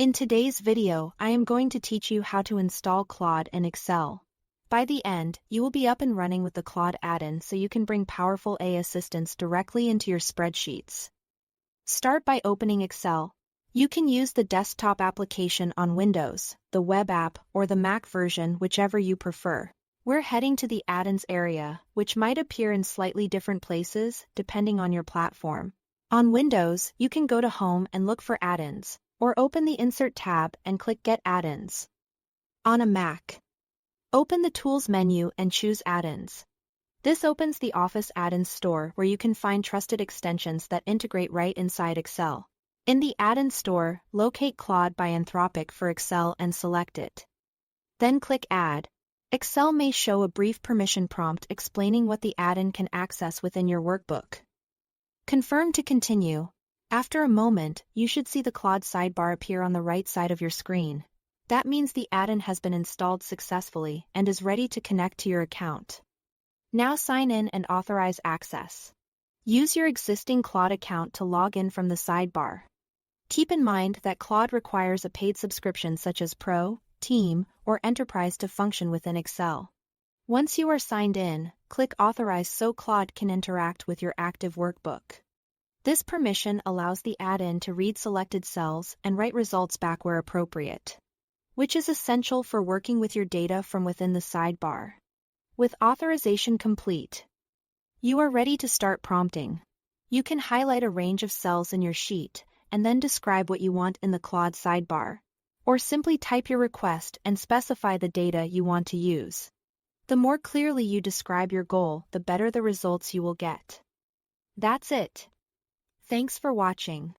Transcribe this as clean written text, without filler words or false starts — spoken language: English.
In today's video, I am going to teach you how to install Claude in Excel. By the end, you will be up and running with the Claude add-in so you can bring powerful AI assistance directly into your spreadsheets. Start by opening Excel. You can use the desktop application on Windows, the web app, or the Mac version, whichever you prefer. We're heading to the add-ins area, which might appear in slightly different places depending on your platform. On Windows, you can go to Home and look for add-ins, or open the Insert tab and click Get Add-ins. On a Mac, open the Tools menu and choose Add-ins. This opens the Office Add-ins store where you can find trusted extensions that integrate right inside Excel. In the Add-ins store, locate Claude by Anthropic for Excel and select it. Then click Add. Excel may show a brief permission prompt explaining what the add-in can access within your workbook. Confirm to continue. After a moment, you should see the Claude sidebar appear on the right side of your screen. That means the add-in has been installed successfully and is ready to connect to your account. Now sign in and authorize access. Use your existing Claude account to log in from the sidebar. Keep in mind that Claude requires a paid subscription such as Pro, Team, or Enterprise to function within Excel. Once you are signed in, click Authorize so Claude can interact with your active workbook. This permission allows the add-in to read selected cells and write results back where appropriate, which is essential for working with your data from within the sidebar. With authorization complete, you are ready to start prompting. You can highlight a range of cells in your sheet and then describe what you want in the Claude sidebar, or simply type your request and specify the data you want to use. The more clearly you describe your goal, the better the results you will get. That's it. Thanks for watching.